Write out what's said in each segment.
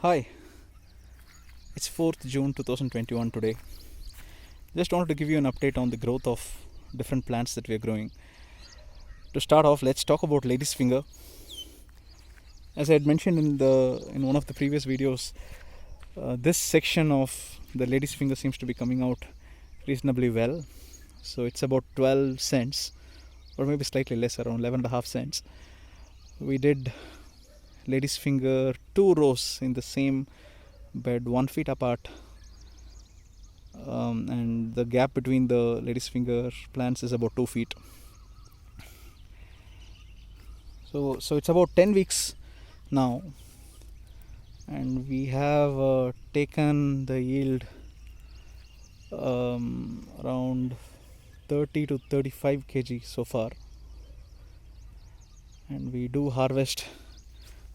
Hi, it's 4th June 2021 today. Just wanted to give you an update on the growth of different plants that we are growing. To start off, let's talk about lady's finger. As I had mentioned in one of the previous videos, this section of the lady's finger seems to be coming out reasonably well. So it's about 12 cents, or maybe slightly less, around 11.5 cents. We did lady's finger 2 rows in the same bed, 1 feet apart, and the gap between the lady's finger plants is about 2 feet. So it's about 10 weeks now, and we have taken the yield around 30 to 35 kg so far, and we do harvest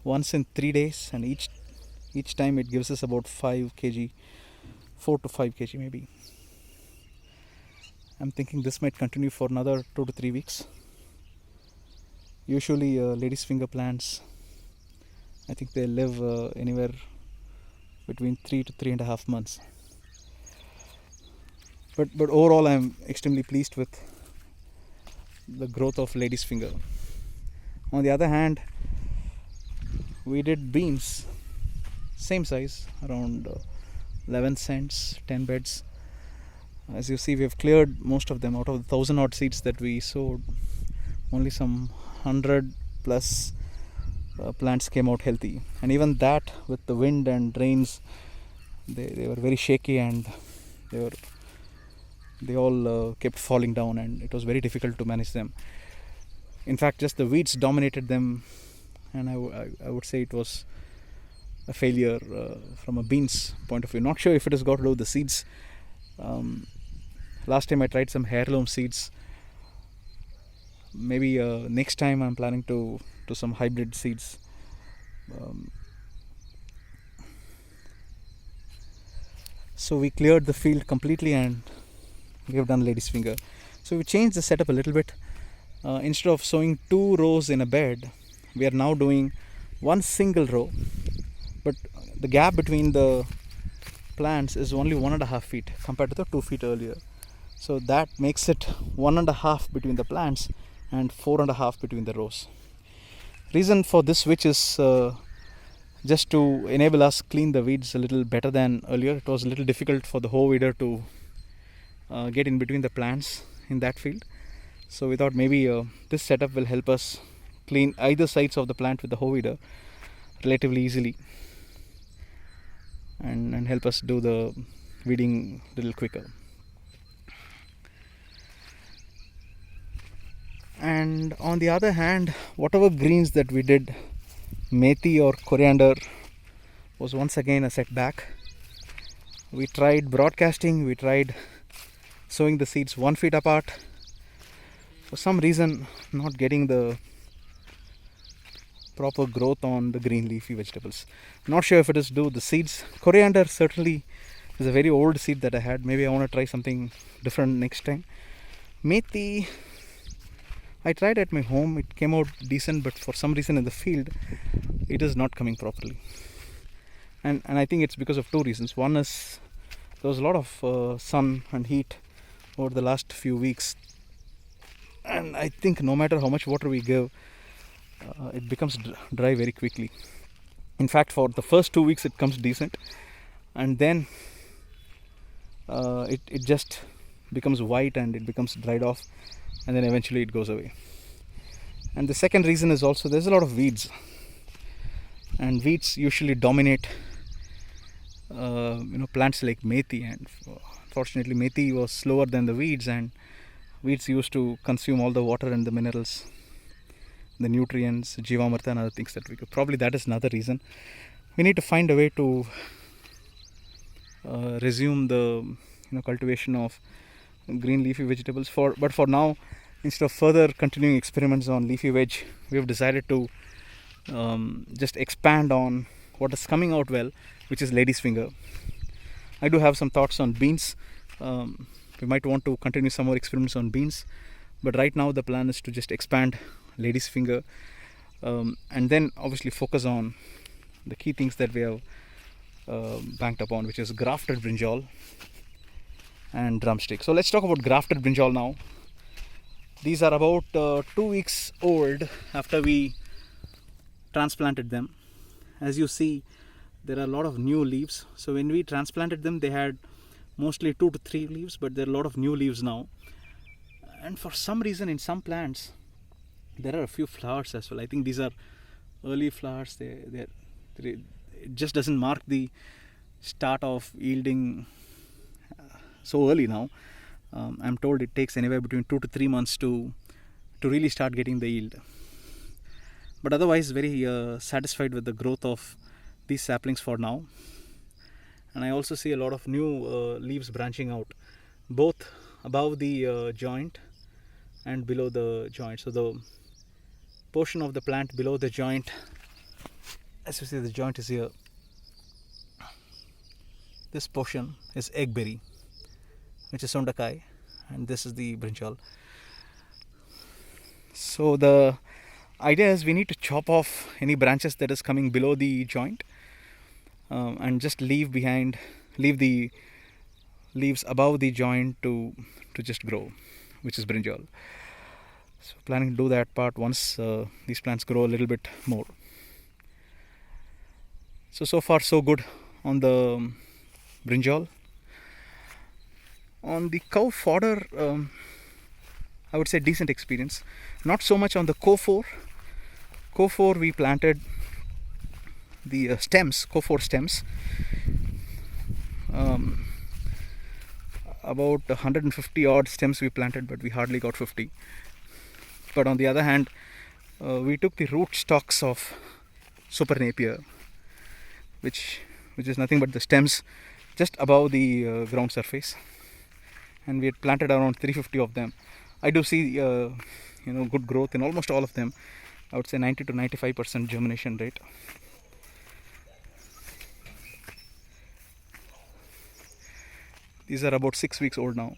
once in 3 days, and each time it gives us about 5 kg, 4 to 5 kg maybe. I'm thinking this might continue for another 2 to 3 weeks. Usually lady's finger plants, I think they live anywhere between 3 to 3.5 months. But overall I'm extremely pleased with the growth of lady's finger. On the other hand, we did beans, same size, around 11 cents, 10 beds. As you see, we have cleared most of them. Out of the 1,000 odd seeds that we sowed, only some 100 plus plants came out healthy, and even that, with the wind and rains, they were very shaky, and they all kept falling down, and it was very difficult to manage them. In fact, just the weeds dominated them, and I would say it was a failure from a beans point of view. Not sure if it has got to do with the seeds. Last time I tried some heirloom seeds. Maybe next time I'm planning to some hybrid seeds. So we cleared the field completely, and we have done lady's finger. So we changed the setup a little bit. Instead of sowing 2 rows in a bed, we are now doing one single row, but the gap between the plants is only 1.5 feet compared to the 2 feet earlier. So that makes it 1.5 between the plants and 4.5 between the rows. Reason for this switch is just to enable us clean the weeds a little better than earlier. It was a little difficult for the hoe weeder to get in between the plants in that field. So we thought maybe this setup will help us clean either sides of the plant with the hoe weeder relatively easily, and help us do the weeding a little quicker. And on the other hand, whatever greens that we did, methi or coriander, was once again a setback. We tried broadcasting, we tried sowing the seeds 1 feet apart. For some reason, not getting the proper growth on the green leafy vegetables. Not sure if it is due to the seeds. Coriander certainly is a very old seed that I had. Maybe I want to try something different next time. Methi, I tried at my home. It came out decent, but for some reason in the field, it is not coming properly. And I think it's because of 2 reasons. One is there was a lot of sun and heat over the last few weeks, and I think no matter how much water we give, it becomes dry very quickly. In fact, for the first 2 weeks it comes decent, and then it just becomes white and it becomes dried off, and then eventually it goes away. And the second reason is also there's a lot of weeds, and weeds usually dominate plants like methi, and fortunately methi was slower than the weeds, and weeds used to consume all the water and the minerals, the nutrients, Jivamarta and other things that we could. Probably that is another reason. We need to find a way to resume the cultivation of green leafy vegetables. But for now, instead of further continuing experiments on leafy veg, we have decided to just expand on what is coming out well, which is lady's finger. I do have some thoughts on beans. We might want to continue some more experiments on beans, but right now the plan is to just expand lady's finger, and then obviously focus on the key things that we have banked upon, which is grafted brinjal and drumstick. So let's talk about grafted brinjal now. These are about 2 weeks old after we transplanted them. As you see, there are a lot of new leaves. So when we transplanted them, they had mostly 2 to 3 leaves, but there are a lot of new leaves now. And for some reason, in some plants, there are a few flowers as well. I think these are early flowers. It just doesn't mark the start of yielding so early now. I'm told it takes anywhere between 2 to 3 months to really start getting the yield. But otherwise, very satisfied with the growth of these saplings for now. And I also see a lot of new leaves branching out, both above the joint and below the joint. So the portion of the plant below the joint, as you see, the joint is here. This portion is eggberry, which is sondakai, and this is the brinjal. So the idea is we need to chop off any branches that is coming below the joint, and just leave the leaves above the joint to just grow, which is brinjal. So planning to do that part once these plants grow a little bit more. So far so good on the brinjal. On the cow fodder, I would say decent experience. Not so much on the co4. Co4 we planted the stems, co4 stems. About 150 odd stems we planted, but we hardly got 50. But on the other hand, we took the root stalks of super Napier, which is nothing but the stems just above the ground surface, and we had planted around 350 of them. I do see good growth in almost all of them. I would say 90 to 95% germination rate. These are about 6 weeks old now.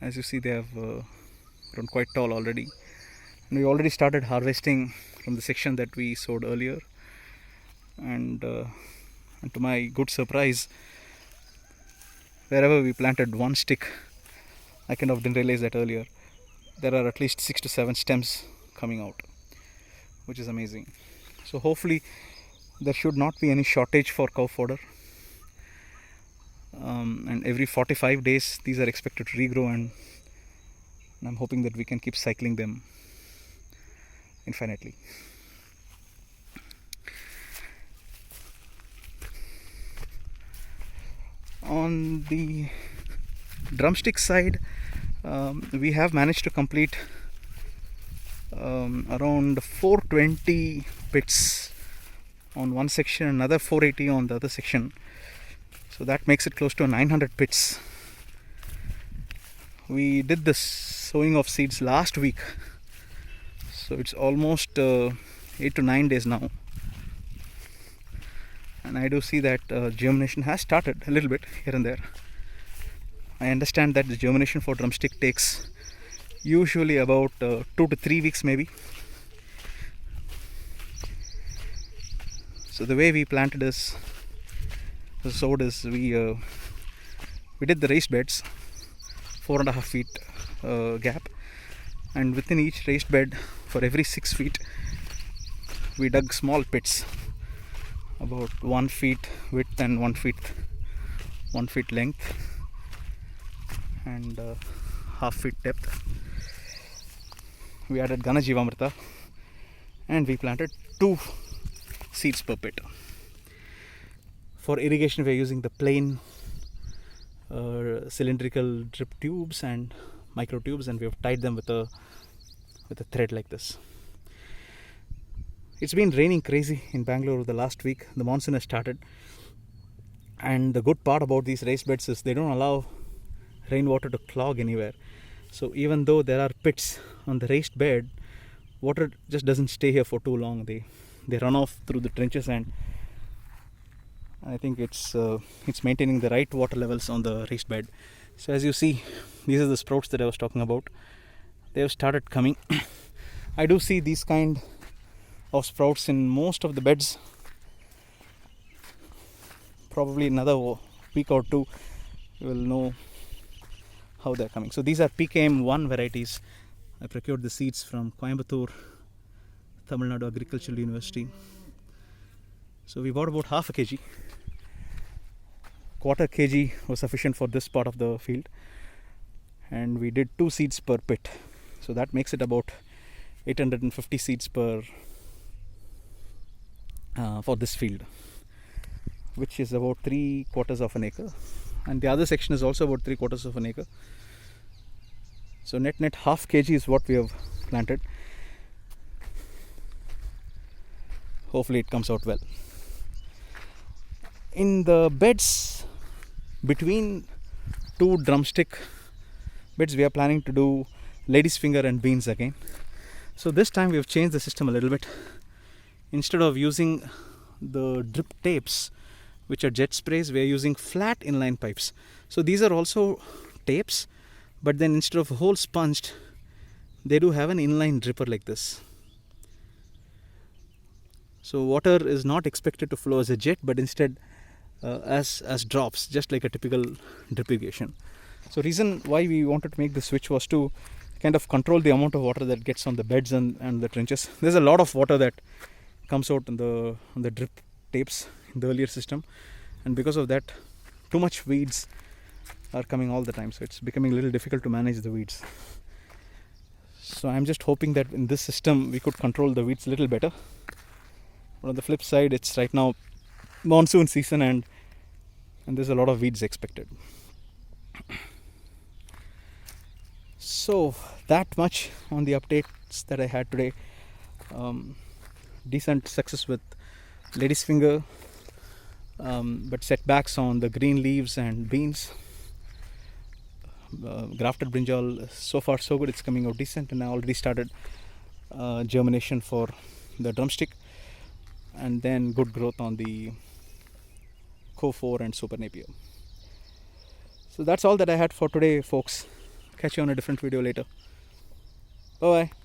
As you see, they have grown quite tall already, and we already started harvesting from the section that we sowed earlier. And to my good surprise, wherever we planted one stick, I kind of didn't realize that earlier, there are at least 6 to 7 stems coming out, which is amazing. So hopefully there should not be any shortage for cow fodder, and every 45 days these are expected to regrow, and I'm hoping that we can keep cycling them infinitely. On the drumstick side, we have managed to complete around 420 pits on one section, another 480 on the other section. So that makes it close to 900 pits. We did the sowing of seeds last week, so it's almost 8 to 9 days now. And I do see that germination has started a little bit here and there. I understand that the germination for drumstick takes usually about 2 to 3 weeks maybe. So the way we planted is, sowed is, we did the raised beds, 4.5 feet gap, and within each raised bed, for every 6 feet, we dug small pits about 1 feet width and 1 feet length, and half feet depth. We added Ganajivamrita, and we planted 2 seeds per pit. For irrigation, we are using the plain cylindrical drip tubes and micro tubes, and we have tied them with a thread like this. It's been raining crazy in Bangalore the last week. The monsoon has started, and the good part about these raised beds is they don't allow rainwater to clog anywhere. So even though there are pits on the raised bed, water just doesn't stay here for too long. They run off through the trenches, and I think it's maintaining the right water levels on the raised bed. So as you see, these are the sprouts that I was talking about. They have started coming. I do see these kind of sprouts in most of the beds. probably another week or two we will know how they're coming. So these are PKM1 varieties. I procured the seeds from Coimbatore, Tamil Nadu Agricultural University. So we bought about half a kg. Quarter kg was sufficient for this part of the field, and we did 2 seeds per pit. So that makes it about 850 seeds per for this field, which is about 3/4 of an acre, and the other section is also about 3/4 of an acre. So net half kg is what we have planted. Hopefully it comes out well. In the beds between 2 drumstick beds, we are planning to do lady's finger and beans again. So this time we have changed the system a little bit. Instead of using the drip tapes, which are jet sprays, we are using flat inline pipes. So these are also tapes, but then instead of a hole sponged, they do have an inline dripper like this. So water is not expected to flow as a jet, but instead as drops, just like a typical drip irrigation. So reason why we wanted to make the switch was to kind of control the amount of water that gets on the beds and the trenches. There's a lot of water that comes out on the drip tapes in the earlier system, and because of that too much weeds are coming all the time, so it's becoming a little difficult to manage the weeds. So I'm just hoping that in this system we could control the weeds a little better. But on the flip side, it's right now monsoon season, and there's a lot of weeds expected. So that much on the updates that I had today. Decent success with lady's finger, but setbacks on the green leaves and beans. Grafted brinjal, so far so good, it's coming out decent, and I already started germination for the drumstick, and then good growth on the Co4 and Super Napier. So that's all that I had for today, folks. Catch you on a different video later. Bye bye.